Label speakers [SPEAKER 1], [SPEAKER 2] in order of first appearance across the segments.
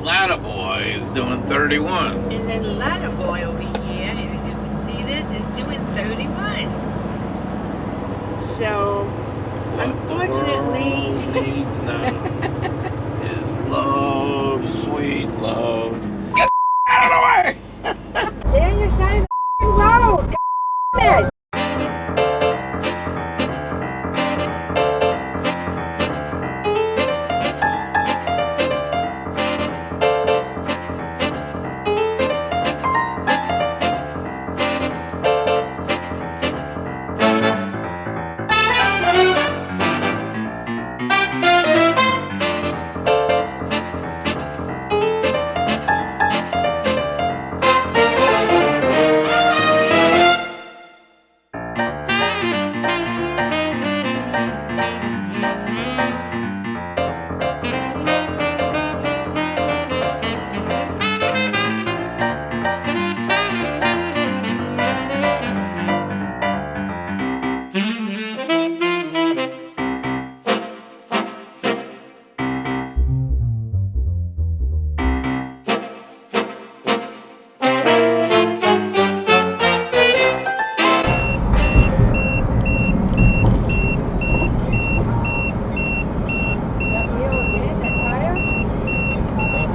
[SPEAKER 1] Ladder Boy is doing 31.
[SPEAKER 2] And then Ladder Boy over here, as you can see this, is doing 31. So, unfortunately,
[SPEAKER 1] what the world needs now is love, sweet love. Get the out of the way!
[SPEAKER 2] Stay on your side of the road.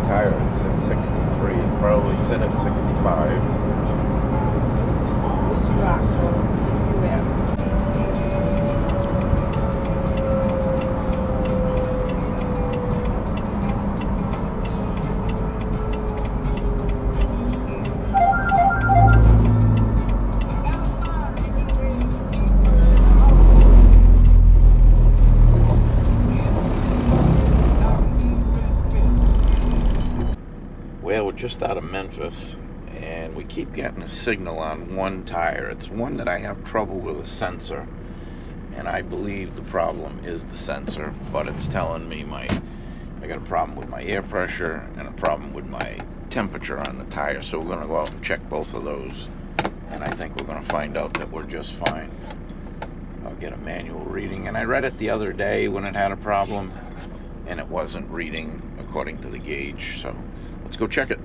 [SPEAKER 2] God.
[SPEAKER 1] It's at 63. It'll probably sit at 65.
[SPEAKER 2] Which rock? Where?
[SPEAKER 1] Well, we're just out of Memphis, and we keep getting a signal on one tire. It's one that I have trouble with a sensor, and I believe the problem is the sensor, but it's telling me I got a problem with my air pressure and a problem with my temperature on the tire, so we're going to go out and check both of those, and I think we're going to find out that we're just fine. I'll get a manual reading, and I read it the other day when it had a problem, and it wasn't reading according to the gauge, so let's go check it.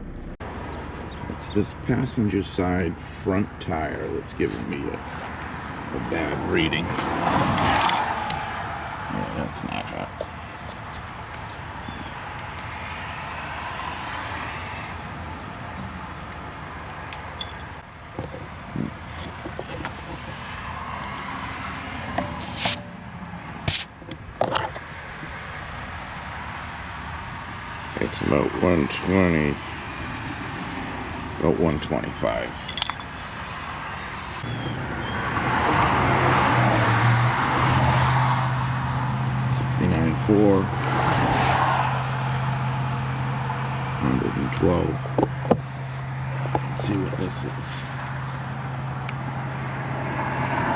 [SPEAKER 1] It's this passenger side front tire that's giving me a bad reading. Yeah, that's not hot. It's about 120, about 125. $69.4, 112. Let's see what this is.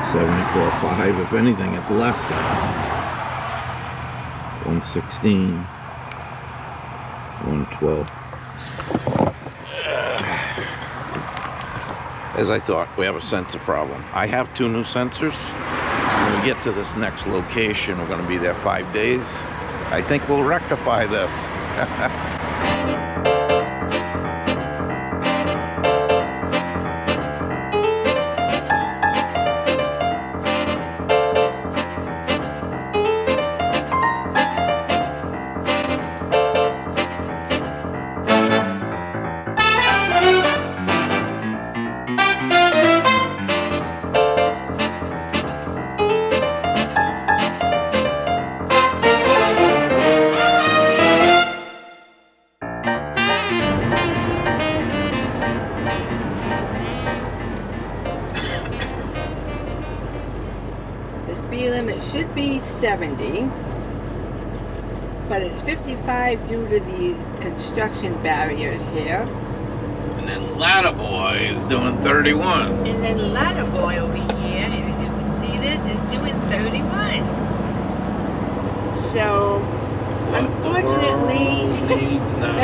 [SPEAKER 1] 74.5. If anything, it's less than 116. 112. As I thought, we have a sensor problem. I have 2 new sensors. When we get to this next location, we're going to be there 5 days. I think we'll rectify this.
[SPEAKER 2] Speed limit should be 70, but it's 55 due to these construction barriers here.
[SPEAKER 1] And then Ladder Boy is doing 31.
[SPEAKER 2] And then Ladder Boy over here, as you can see this, is doing 31. So, unfortunately,
[SPEAKER 1] what the world needs now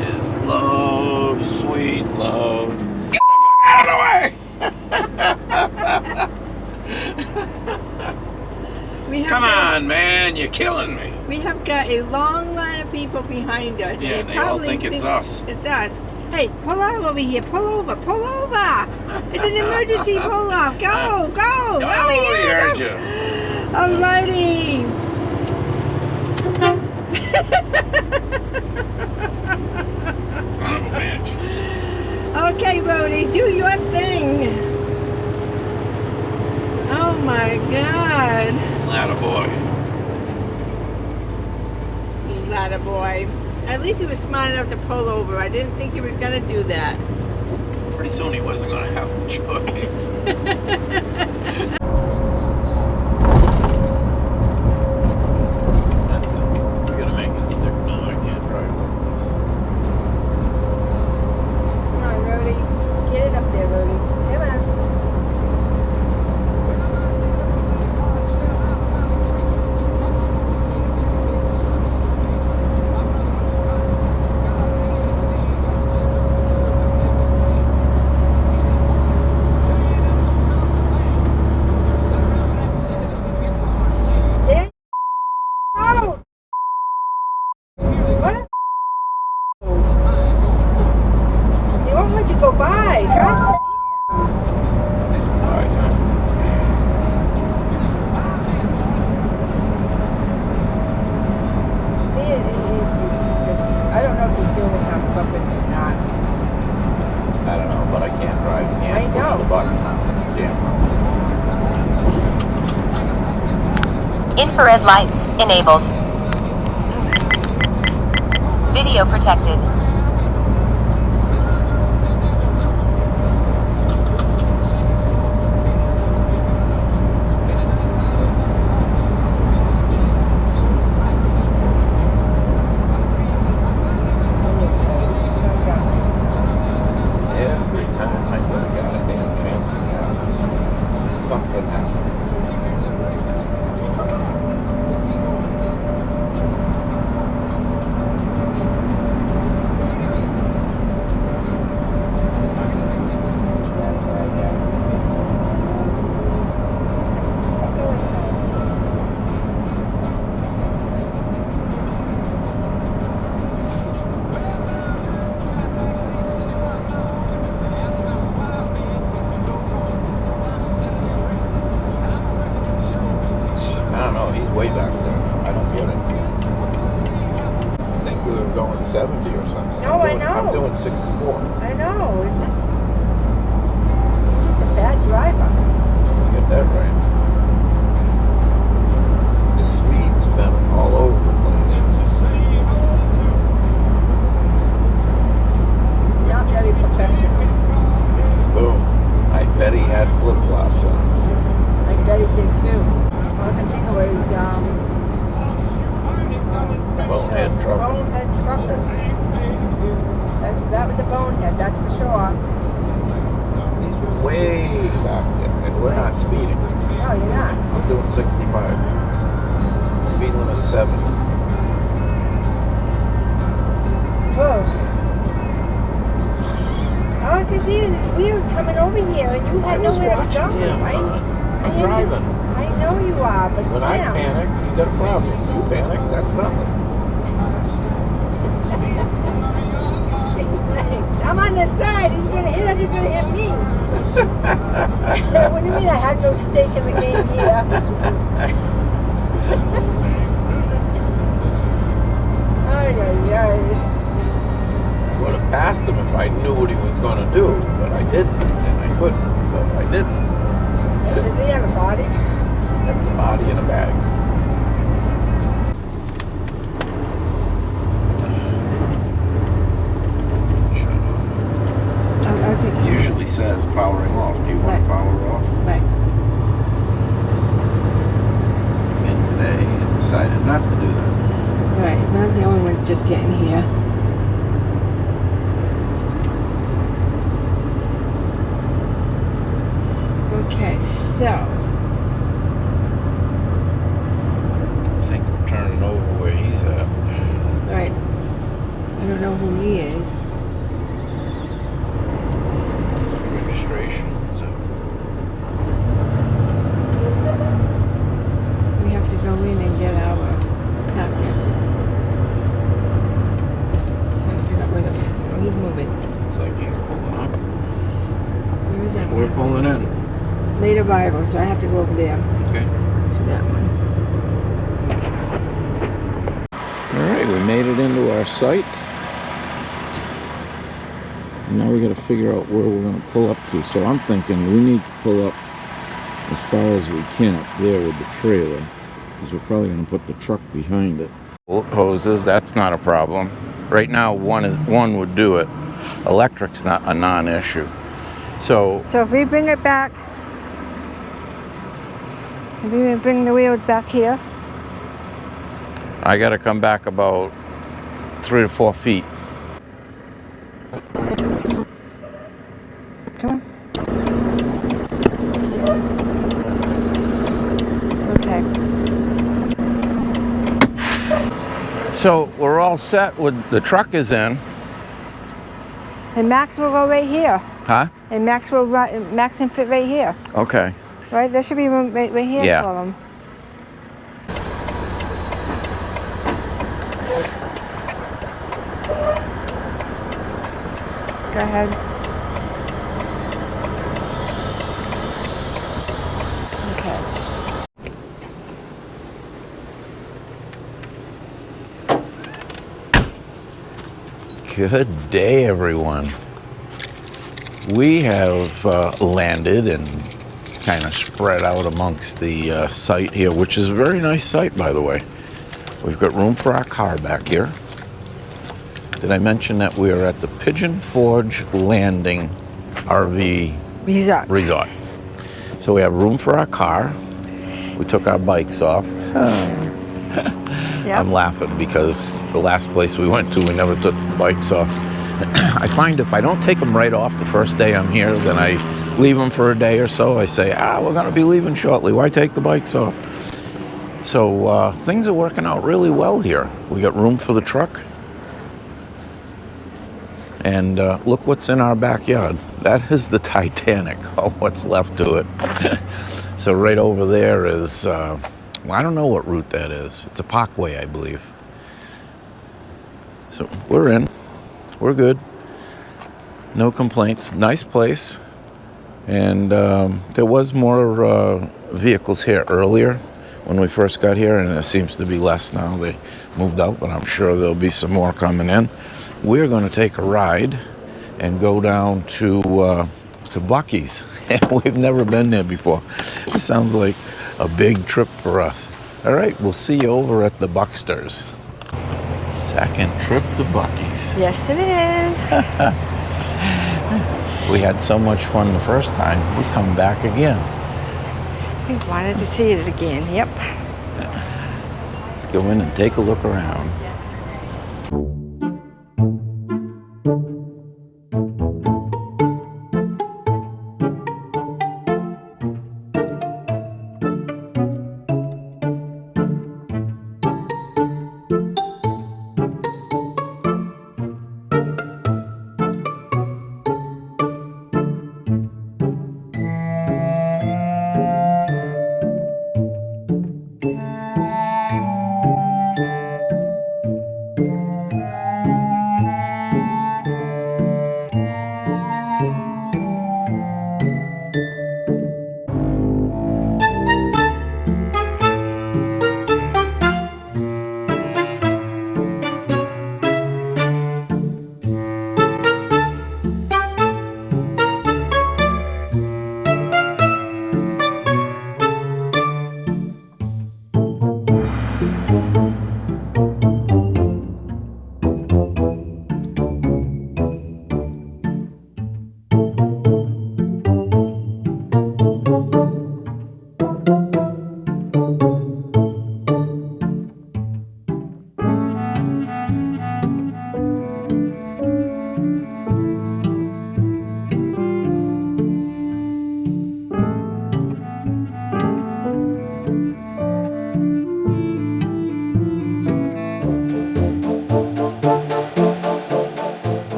[SPEAKER 1] is love, sweet love. Get the fuck out of the way! Come on, man, you're killing me.
[SPEAKER 2] We have got a long line of people behind us.
[SPEAKER 1] Yeah,
[SPEAKER 2] and
[SPEAKER 1] they all think it's us.
[SPEAKER 2] It's us. Hey, pull out over here. Pull over. Pull over. It's an emergency pull off. Go, go.
[SPEAKER 1] Oh,
[SPEAKER 2] Over
[SPEAKER 1] we
[SPEAKER 2] here.
[SPEAKER 1] heard
[SPEAKER 2] Go.
[SPEAKER 1] you.
[SPEAKER 2] Alrighty.
[SPEAKER 1] Son of a bitch.
[SPEAKER 2] Okay, Rhodey, do your thing. Oh my God.
[SPEAKER 1] Attaboy.
[SPEAKER 2] Ladder boy. At least he was smart enough to pull over. I didn't think he was going to do that.
[SPEAKER 1] Pretty soon he wasn't going to have a choice. That's it. You gotta make it stick now. I can't drive like this.
[SPEAKER 2] Come on, Rhodey. Get it up there, Rhodey. Come on. Stand out! What? He won't let you go by. Come.
[SPEAKER 1] Alright,
[SPEAKER 2] It's just, I don't know if he's doing this on purpose or not.
[SPEAKER 1] I don't know, but I can't drive. I can't
[SPEAKER 2] I
[SPEAKER 1] push
[SPEAKER 2] know.
[SPEAKER 1] the button on the camera.
[SPEAKER 3] Infrared lights enabled. Video protected.
[SPEAKER 1] Every time I get a goddamn chance to pass this guy, something happens. I don't know, he's way back there. I don't get it. I think we were going 70 or something.
[SPEAKER 2] No, I know.
[SPEAKER 1] I'm doing 64.
[SPEAKER 2] I know. It's just a bad driver.
[SPEAKER 1] You get that right. The speed's been all over the place.
[SPEAKER 2] Not very professional.
[SPEAKER 1] Boom. I bet he had flip-flops on.
[SPEAKER 2] I bet he did too. All I can think of is
[SPEAKER 1] Bonehead trucker.
[SPEAKER 2] Bonehead truckers. That was the bonehead, that's for sure.
[SPEAKER 1] He's way back there, and we're not speeding.
[SPEAKER 2] No, you're not.
[SPEAKER 1] I'm doing 65. Speed limit 70.
[SPEAKER 2] Whoa. All I can see is his wheels coming over here, and you
[SPEAKER 1] I
[SPEAKER 2] had
[SPEAKER 1] was
[SPEAKER 2] nowhere to
[SPEAKER 1] watching
[SPEAKER 2] go,
[SPEAKER 1] him,
[SPEAKER 2] right?
[SPEAKER 1] I'm driving.
[SPEAKER 2] I know you are, but
[SPEAKER 1] When I
[SPEAKER 2] damn.
[SPEAKER 1] panic, you got a problem. You panic, that's nothing.
[SPEAKER 2] I'm on the side. He's gonna hit us. He's gonna hit me. What do you mean I had no stake in the game here? Ay, ay, ay.
[SPEAKER 1] I would have passed him if I knew what he was going to do, but I didn't, and I couldn't, so I didn't.
[SPEAKER 2] Does he have a body?
[SPEAKER 1] That's a body in a bag. Shut up.
[SPEAKER 2] I'll take
[SPEAKER 1] It usually says powering off. Do you want
[SPEAKER 2] Right.
[SPEAKER 1] to power off?
[SPEAKER 2] Right.
[SPEAKER 1] And today, I decided not to do that.
[SPEAKER 2] Right. Mine's the only one just getting here. Okay, so.
[SPEAKER 1] I think we're turning over where he's at.
[SPEAKER 2] Right. I don't know who he is.
[SPEAKER 1] Registration. So
[SPEAKER 2] We have to go in and get our packet. Oh, he's moving.
[SPEAKER 1] Looks like he's pulling up.
[SPEAKER 2] Where is that
[SPEAKER 1] We're
[SPEAKER 2] one?
[SPEAKER 1] pulling in.
[SPEAKER 2] Late arrival, so I have to go over there
[SPEAKER 1] Okay.
[SPEAKER 2] to that one.
[SPEAKER 1] All right, we made it into our site. Now we got to figure out where we're going to pull up to. So I'm thinking we need to pull up as far as we can up there with the trailer, because we're probably going to put the truck behind it. Hoses, that's not a problem. Right now, one would do it. Electric's not a non-issue. So
[SPEAKER 2] if we bring it back, if we bring the wheels back here,
[SPEAKER 1] I got to come back about 3 to 4 feet.
[SPEAKER 2] come on. Okay.
[SPEAKER 1] So we're all set with the truck is in.
[SPEAKER 2] And Max will go right here.
[SPEAKER 1] Huh?
[SPEAKER 2] And Max can fit right here.
[SPEAKER 1] Okay.
[SPEAKER 2] Right? There should be room right here
[SPEAKER 1] Yeah.
[SPEAKER 2] for him. Go ahead. Okay.
[SPEAKER 1] Good day, everyone. We have landed and kind of spread out amongst the site here, which is a very nice site, by the way. We've got room for our car back here. Did I mention that we are at the Pigeon Forge Landing RV Resort? So we have room for our car. We took our bikes off.
[SPEAKER 2] Yeah.
[SPEAKER 1] I'm laughing because the last place we went to, we never took the bikes off. I find if I don't take them right off the first day I'm here, then I leave them for a day or so. I say, we're going to be leaving shortly. Why take the bikes off? So things are working out really well here. We got room for the truck. And look what's in our backyard. That is the Titanic, what's left to it. So right over there is, I don't know what route that is. It's a parkway, I believe. So we're in. We're good. No complaints. Nice place. And there was more vehicles here earlier when we first got here, and there seems to be less now. They moved out, but I'm sure there'll be some more coming in. We're going to take a ride and go down to Buc-ee's. We've never been there before. This sounds like a big trip for us. All right, we'll see you over at the Bucksters. Second trip to Buc-ee's.
[SPEAKER 2] Yes, it is.
[SPEAKER 1] We had so much fun the first time. We come back again.
[SPEAKER 2] We wanted to see it again. Yep.
[SPEAKER 1] Let's go in and take a look around.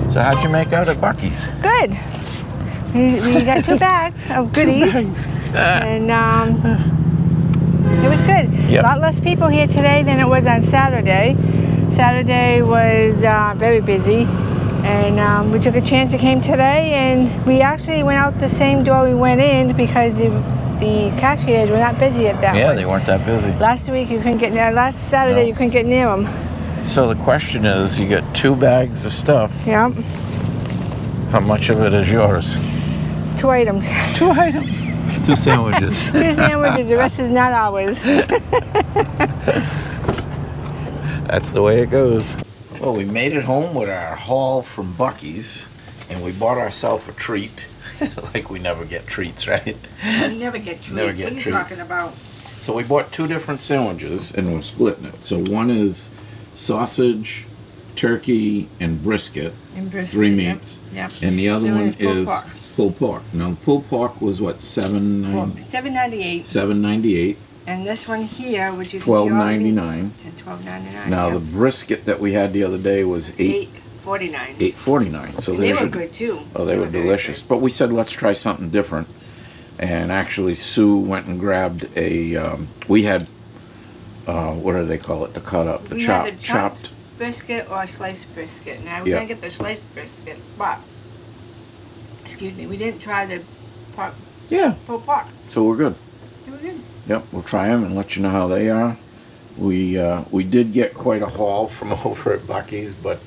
[SPEAKER 1] So how'd you make out at Buc-ee's?
[SPEAKER 2] Good. We got 2 bags of goodies. And it was good.
[SPEAKER 1] Yep.
[SPEAKER 2] A lot less people here today than it was on Saturday. Saturday was very busy, and we took a chance and came today, and we actually went out the same door we went in because the cashiers were not busy at that
[SPEAKER 1] Yeah,
[SPEAKER 2] one.
[SPEAKER 1] they weren't that busy.
[SPEAKER 2] Last week you couldn't get near. Last Saturday you couldn't get near them.
[SPEAKER 1] So the question is, you get 2 bags of stuff.
[SPEAKER 2] Yep.
[SPEAKER 1] How much of it is yours?
[SPEAKER 2] 2 items.
[SPEAKER 1] 2 items. 2 sandwiches.
[SPEAKER 2] 2 sandwiches. The rest is not ours.
[SPEAKER 1] That's the way it goes. Well, we made it home with our haul from Buc-ee's, and we bought ourselves a treat. Like we never get treats, right?
[SPEAKER 2] We never get treats.
[SPEAKER 1] Never get
[SPEAKER 2] what are you
[SPEAKER 1] treats.
[SPEAKER 2] talking about?
[SPEAKER 1] So we bought 2 different sandwiches, and we're splitting it. So one is sausage, turkey, and brisket.
[SPEAKER 2] And brisket,
[SPEAKER 1] 3 meats.
[SPEAKER 2] Yep.
[SPEAKER 1] And the other
[SPEAKER 2] Then
[SPEAKER 1] one
[SPEAKER 2] there's pulled
[SPEAKER 1] is
[SPEAKER 2] pork.
[SPEAKER 1] pulled pork. Now, pulled pork was what,
[SPEAKER 2] $7.98.
[SPEAKER 1] $7.98.
[SPEAKER 2] And this one here, which you can see all the meat,
[SPEAKER 1] $12.99.
[SPEAKER 2] to $12.99.
[SPEAKER 1] Now
[SPEAKER 2] yeah.
[SPEAKER 1] the brisket that we had the other day was
[SPEAKER 2] $8.49.
[SPEAKER 1] $8.49. So
[SPEAKER 2] And they
[SPEAKER 1] there's
[SPEAKER 2] were
[SPEAKER 1] your-
[SPEAKER 2] good too.
[SPEAKER 1] Oh, they were
[SPEAKER 2] very
[SPEAKER 1] delicious.
[SPEAKER 2] good.
[SPEAKER 1] But we said let's try something different. And actually, Sue went and grabbed a. We had. What do they call it? The cut up, the
[SPEAKER 2] We
[SPEAKER 1] chop,
[SPEAKER 2] had the
[SPEAKER 1] chopped.
[SPEAKER 2] brisket or sliced brisket. Now we're
[SPEAKER 1] Yeah.
[SPEAKER 2] gonna get the sliced brisket, but excuse me, we didn't try the pork,
[SPEAKER 1] Yeah.
[SPEAKER 2] pulled pork.
[SPEAKER 1] So we're good.
[SPEAKER 2] They were good.
[SPEAKER 1] Yep, we'll try them and let you know how they are. We did get quite a haul from over at Buc-ee's, but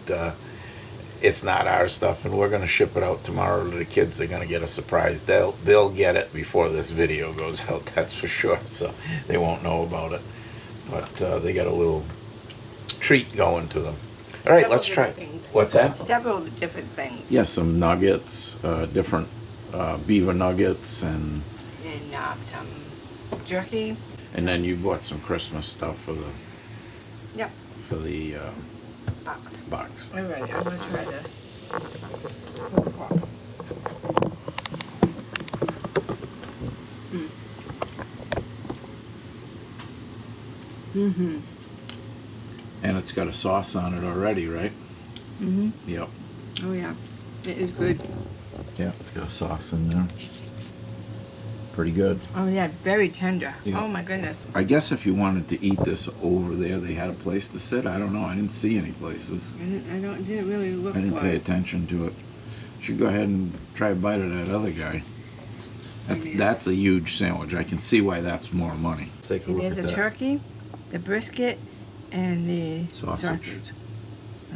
[SPEAKER 1] it's not our stuff, and we're gonna ship it out tomorrow to the kids. They're gonna get a surprise. They'll get it before this video goes out. That's for sure. So they won't know about it, but they got a little treat going to them. All right,
[SPEAKER 2] Several
[SPEAKER 1] let's try.
[SPEAKER 2] different things.
[SPEAKER 1] What's that?
[SPEAKER 2] Several different things.
[SPEAKER 1] Yeah, some nuggets, different beaver nuggets, and
[SPEAKER 2] some jerky.
[SPEAKER 1] then you bought some Christmas stuff for the
[SPEAKER 2] Yep. Box.
[SPEAKER 1] box.
[SPEAKER 2] All right, I'm gonna try the pulled pork. Mm-hmm.
[SPEAKER 1] And it's got a sauce on it already, right?
[SPEAKER 2] Mm-hmm.
[SPEAKER 1] Yep.
[SPEAKER 2] Oh yeah, it is good.
[SPEAKER 1] Yeah, it's got a sauce in there. Pretty good.
[SPEAKER 2] Oh yeah, very tender.
[SPEAKER 1] Yeah.
[SPEAKER 2] Oh my goodness.
[SPEAKER 1] I guess if you wanted to eat this over there, they had a place to sit. I don't know. I didn't see any places.
[SPEAKER 2] Didn't really look
[SPEAKER 1] I didn't
[SPEAKER 2] for
[SPEAKER 1] pay
[SPEAKER 2] it.
[SPEAKER 1] attention to it. You should go ahead and try a bite of that other guy.
[SPEAKER 2] Yeah.
[SPEAKER 1] That's a huge sandwich. I can see why that's more money. Let's take a look
[SPEAKER 2] There's
[SPEAKER 1] at
[SPEAKER 2] the
[SPEAKER 1] that.
[SPEAKER 2] turkey, the brisket, and the
[SPEAKER 1] Sausage.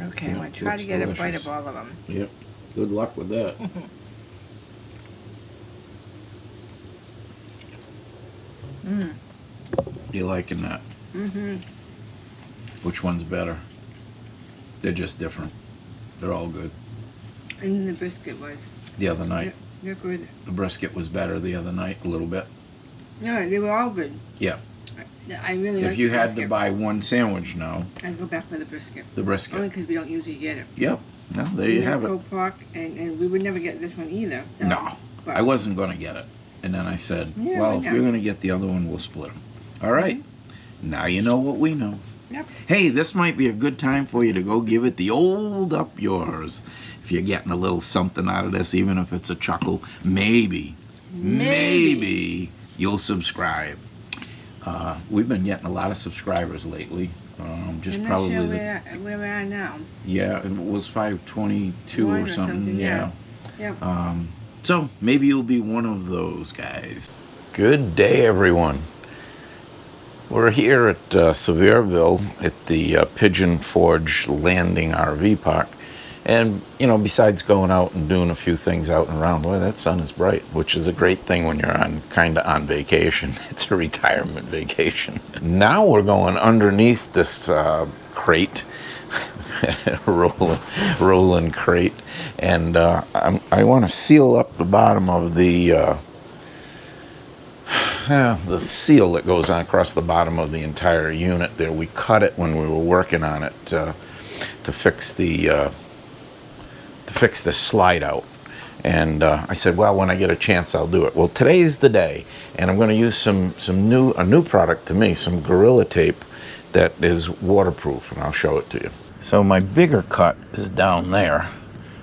[SPEAKER 2] Okay,
[SPEAKER 1] Yeah,
[SPEAKER 2] I'm gonna try
[SPEAKER 1] looks
[SPEAKER 2] to get a bite
[SPEAKER 1] delicious.
[SPEAKER 2] of all of them.
[SPEAKER 1] Yep. Good luck with that.
[SPEAKER 2] Mm.
[SPEAKER 1] You liking that?
[SPEAKER 2] Mm-hmm.
[SPEAKER 1] Which one's better? They're just different. They're all good.
[SPEAKER 2] And the brisket was.
[SPEAKER 1] The other night,
[SPEAKER 2] They're good.
[SPEAKER 1] the brisket was better the other night, a little bit.
[SPEAKER 2] No, they were all good.
[SPEAKER 1] Yeah.
[SPEAKER 2] I really like
[SPEAKER 1] If you
[SPEAKER 2] the
[SPEAKER 1] had to
[SPEAKER 2] brisket.
[SPEAKER 1] buy one sandwich now,
[SPEAKER 2] I'd go back for the brisket.
[SPEAKER 1] the brisket.
[SPEAKER 2] Only because we don't usually get it.
[SPEAKER 1] Yep. No, there you have it.
[SPEAKER 2] Pulled pork, and we would never get this one either. So.
[SPEAKER 1] No,
[SPEAKER 2] But-
[SPEAKER 1] I wasn't going to get it. And then I said,
[SPEAKER 2] Yeah,
[SPEAKER 1] well,
[SPEAKER 2] why
[SPEAKER 1] if
[SPEAKER 2] not?
[SPEAKER 1] you're going to get the other one, we'll split them. All right. Now you know what we know.
[SPEAKER 2] Yep.
[SPEAKER 1] Hey, this might be a good time for you to go give it the old up yours. If you're getting a little something out of this, even if it's a chuckle, maybe you'll subscribe. We've been getting a lot of subscribers lately. Just
[SPEAKER 2] I'm not
[SPEAKER 1] probably
[SPEAKER 2] sure
[SPEAKER 1] the,
[SPEAKER 2] where we are now.
[SPEAKER 1] yeah, it was 522
[SPEAKER 2] One
[SPEAKER 1] or
[SPEAKER 2] or
[SPEAKER 1] something.
[SPEAKER 2] something,
[SPEAKER 1] Yeah.
[SPEAKER 2] Yep.
[SPEAKER 1] So maybe you'll be one of those guys. Good day, everyone. We're here at Sevierville at the Pigeon Forge Landing RV Park. And, you know, besides going out and doing a few things out and around, boy, that sun is bright, which is a great thing when you're kind of on vacation. It's a retirement vacation. Now we're going underneath this crate, rolling crate, and I want to seal up the bottom of the seal that goes on across the bottom of the entire unit there. We cut it when we were working on it to fix the slide out. And I said, well, when I get a chance, I'll do it. Well, today's the day, and I'm going to use a new product to me, some Gorilla Tape that is waterproof, and I'll show it to you. So my bigger cut is down there,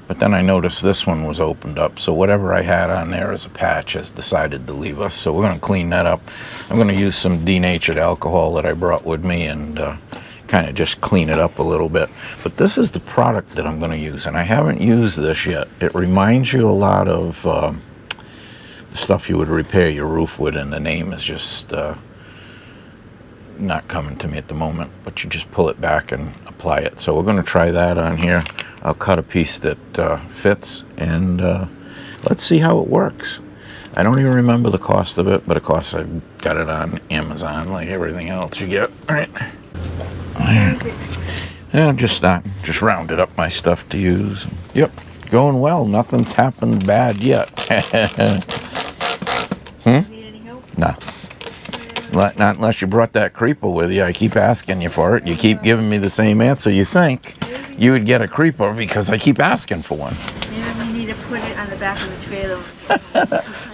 [SPEAKER 1] but then I noticed this one was opened up, so whatever I had on there as a patch has decided to leave us, so we're going to clean that up. I'm going to use some denatured alcohol that I brought with me and kind of just clean it up a little bit. But this is the product that I'm going to use, and I haven't used this yet. It reminds you a lot of the stuff you would repair your roof with, and the name is just not coming to me at the moment, but you just pull it back and apply it. So we're going to try that on here. I'll cut a piece that fits, and let's see how it works. I don't even remember the cost of it, but of course I got it on Amazon like everything else you get. All right. Yeah, just rounded up my stuff to use. Yep, going well. Nothing's happened bad yet.
[SPEAKER 2] Need any help?
[SPEAKER 1] No. Not unless you brought that creeper with you. I keep asking you for it. You keep giving me the same answer. You think you would get a creeper because I keep asking for one.
[SPEAKER 2] Maybe we need to put it on the back of the trailer.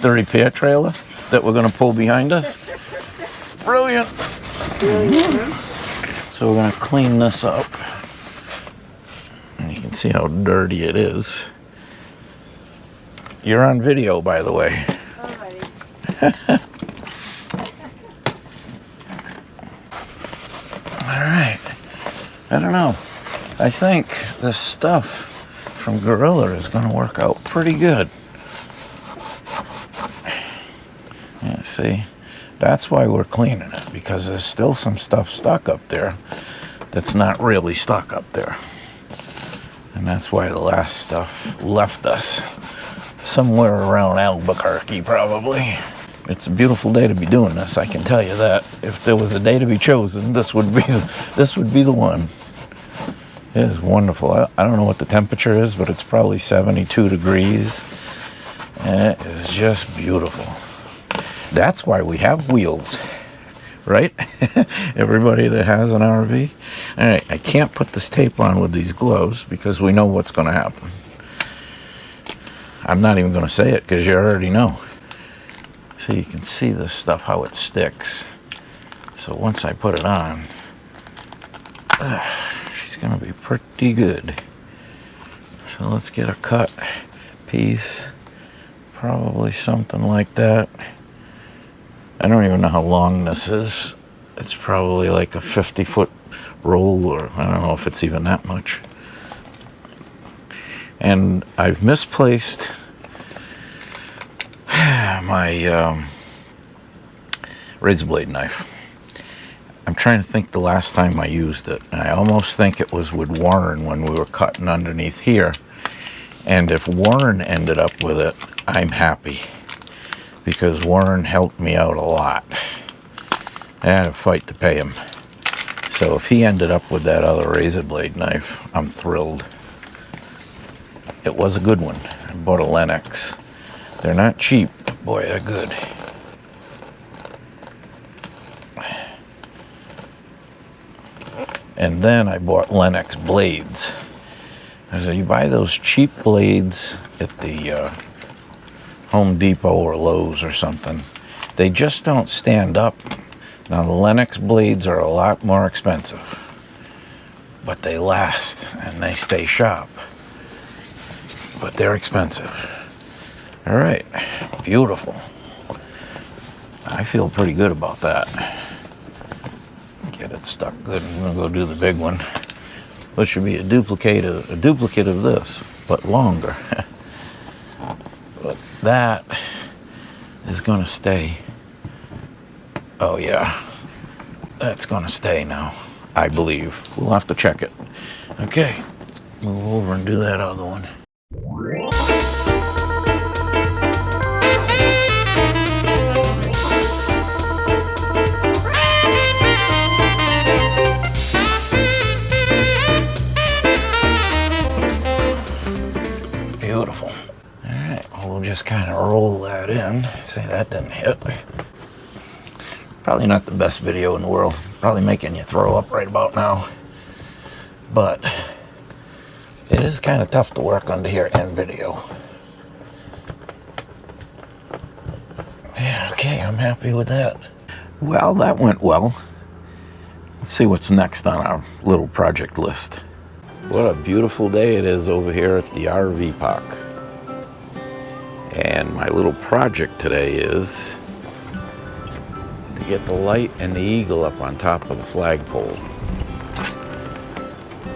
[SPEAKER 1] The repair trailer that we're going to pull behind us. Brilliant. So we're going to clean this up. And you can see how dirty it is. You're on video, by the way.
[SPEAKER 2] Alrighty.
[SPEAKER 1] All right. I don't know. I think this stuff from Gorilla is going to work out pretty good. Yeah, see? That's why we're cleaning it, because there's still some stuff stuck up there that's not really stuck up there. And that's why the last stuff left us somewhere around Albuquerque, probably. It's a beautiful day to be doing this, I can tell you that. If there was a day to be chosen, this would be the one. It is wonderful. I don't know what the temperature is, but it's probably 72 degrees. And it is just beautiful. That's why we have wheels, right? Everybody that has an RV. All right, I can't put this tape on with these gloves because we know what's going to happen. I'm not even going to say it because you already know. So you can see this stuff, how it sticks. So once I put it on, she's going to be pretty good. So let's get a cut piece, probably something like that. I don't even know how long this is. It's probably like a 50-foot roll, or I don't know if it's even that much. And I've misplaced my razor blade knife. I'm trying to think the last time I used it, and I almost think it was with Warren when we were cutting underneath here. And if Warren ended up with it, I'm happy, because Warren helped me out a lot. I had a fight to pay him. So if he ended up with that other razor blade knife, I'm thrilled. It was a good one. I bought a Lennox. They're not cheap, but boy, they're good. And then I bought Lennox blades. So you buy those cheap blades at the Home Depot or Lowe's or something. They just don't stand up. Now the Lennox blades are a lot more expensive, but they last and they stay sharp. But they're expensive. All right, beautiful. I feel pretty good about that. Get it stuck good. I'm gonna go do the big one, which should be a duplicate of this, but longer. But that is gonna stay. Oh yeah, that's gonna stay now, I believe. We'll have to check it. Okay, let's move over and do that other one. Beautiful. All right, well, we'll just kind of roll that in. See, that didn't hit. Probably not the best video in the world. Probably making you throw up right about now. But it is kind of tough to work under here and video. Yeah, okay, I'm happy with that. Well, that went well. Let's see what's next on our little project list. What a beautiful day it is over here at the RV park. And my little project today is to get the light and the eagle up on top of the flagpole.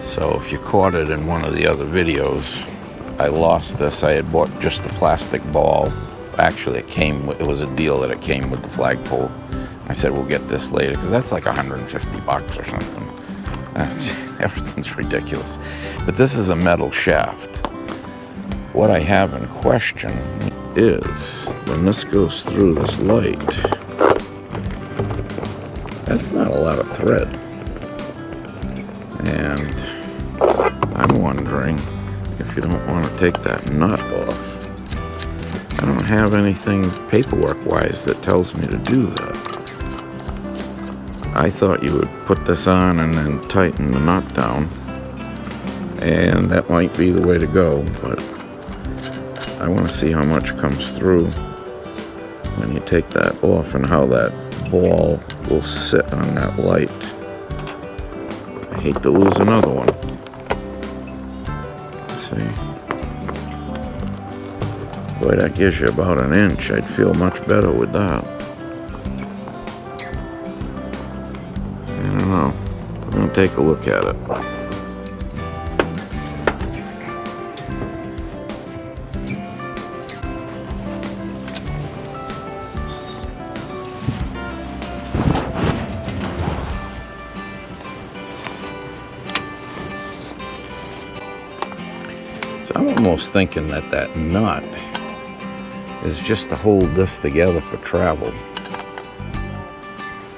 [SPEAKER 1] So if you caught it in one of the other videos, I lost this. I had bought just the plastic ball. Actually, it was a deal that it came with the flagpole. I said, we'll get this later, because that's like $150 or something. Everything's ridiculous. But this is a metal shaft. What I have in question is, when this goes through this light, that's not a lot of thread. And I'm wondering if you don't want to take that nut off. I don't have anything paperwork-wise that tells me to do that. I thought you would put this on and then tighten the nut down, and that might be the way to go, but I want to see how much comes through when you take that off and how that ball will sit on that light. I hate to lose another one. Let's see. Boy, that gives you about an inch. I'd feel much better with that. I don't know. I'm going to take a look at it. So I'm almost thinking that that nut is just to hold this together for travel,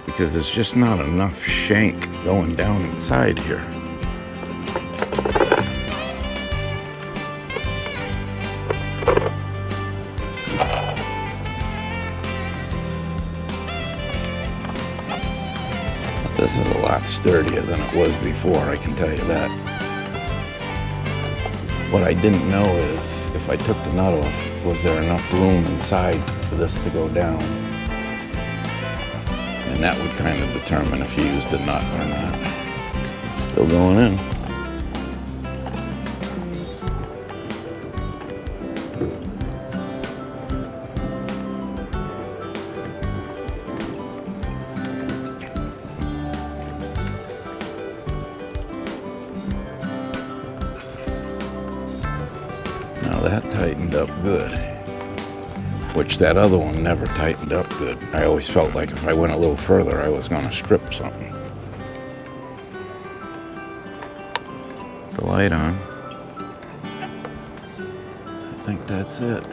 [SPEAKER 1] because there's just not enough shank going down inside here. This is a lot sturdier than it was before, I can tell you that. What I didn't know is, if I took the nut off, was there enough room inside for this to go down? And that would kind of determine if you used a nut or not. Still going in. Now that tightened up good, which that other one never tightened up good. I always felt like if I went a little further, I was going to strip something. The light on. I think that's it.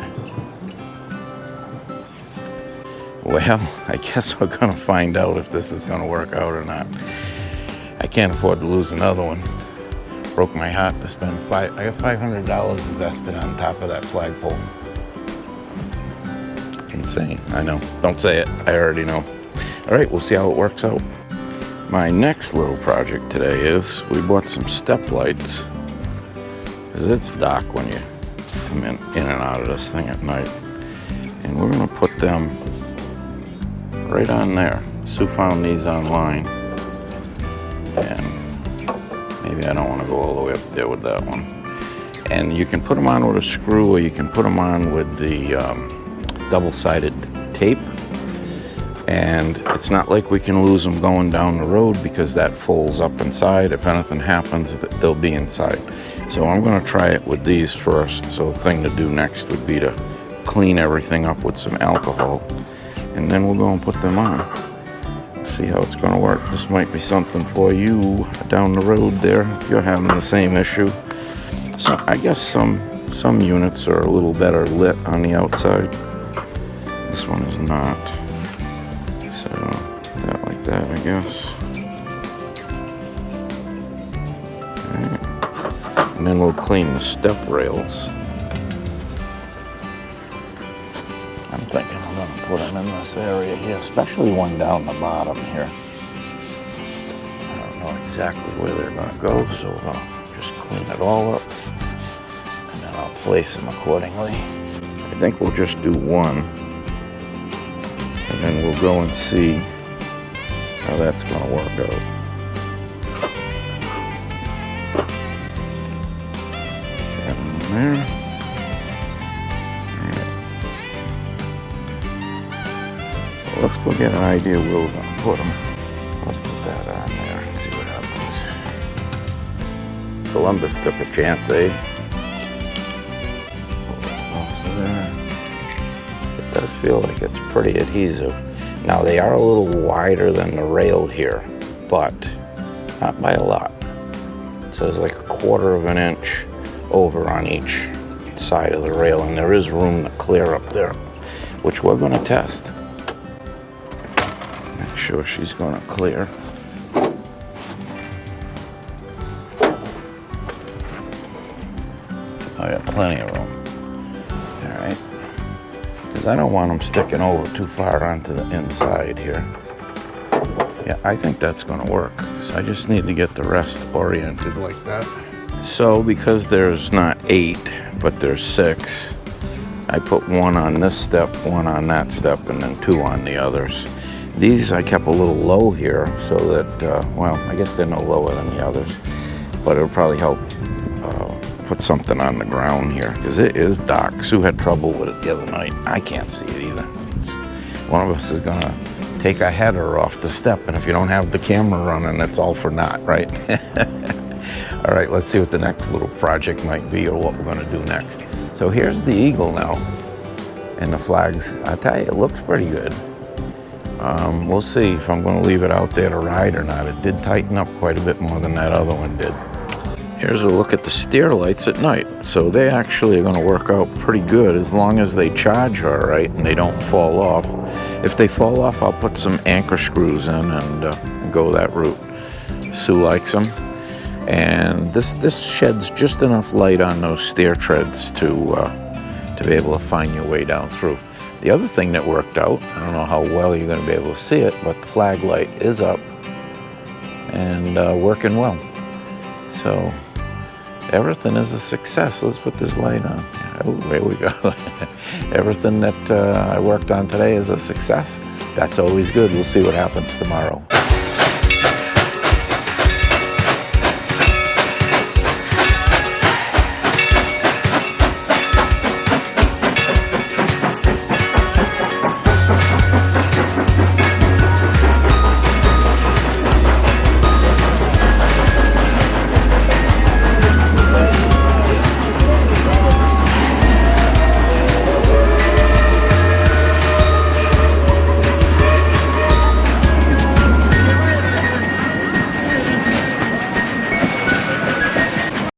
[SPEAKER 1] Well, I guess we're going to find out if this is going to work out or not. I can't afford to lose another one. Broke my heart to spend I got $500 invested on top of that flagpole. Insane, I know. Don't say it, I already know. All right, we'll see how it works out. My next little project today is, we bought some step lights, because it's dark when you come in and out of this thing at night. And we're gonna put them right on there. Sue found these online, and maybe I don't want to go all the way up there with that one. And you can put them on with a screw, or you can put them on with the double-sided tape. And it's not like we can lose them going down the road, because that folds up inside. If anything happens, they'll be inside. So I'm going to try it with these first. So the thing to do next would be to clean everything up with some alcohol, and then we'll go and put them on. See how it's going to work. This might be something for you down the road there if you're having the same issue. So I guess some units are a little better lit on the outside. This one is not. So that like that, I guess. Right. And then we'll clean the step rails. I'm thinking I'm going to put them in this area here, especially one down the bottom here. I don't know exactly where they're going to go, so we'll just clean it all up, and then I'll place them accordingly. I think we'll just do one, and then we'll go and see how that's going to work out. Get them there. Let's go get an idea where we're going to put them. Let's put that on there and see what happens. Columbus took a chance, eh? It does feel like it's pretty adhesive. Now they are a little wider than the rail here, but not by a lot. It says like 1/4 of an inch over on each side of the rail, and there is room to clear up there, which we're going to test. Make sure she's going to clear. I got plenty of room. All right. Because I don't want them sticking over too far onto the inside here. Yeah, I think that's going to work. So I just need to get the rest oriented like that. So because there's not 8, but there's 6, I put 1 on this step, 1 on that step, and then 2 on the others. These I kept a little low here so that, well, I guess they're no lower than the others, but it'll probably help put something on the ground here, because it is dark. Sue had trouble with it the other night. I can't see it either. One of us is going to take a header off the step, and if you don't have the camera running, it's all for naught, right? All right, let's see what the next little project might be, or what we're going to do next. So here's the eagle now, and the flags. I tell you, it looks pretty good. We'll see if I'm going to leave it out there to ride or not. It did tighten up quite a bit more than that other one did. Here's a look at the steer lights at night. So they actually are going to work out pretty good as long as they charge all right and they don't fall off. If they fall off, I'll put some anchor screws in and go that route. Sue likes them. And this sheds just enough light on those steer treads to be able to find your way down through. The other thing that worked out, I don't know how well you're going to be able to see it, but the flag light is up and working well. So everything is a success. Let's put this light on. Oh, there we go. Everything that I worked on today is a success. That's always good. We'll see what happens tomorrow.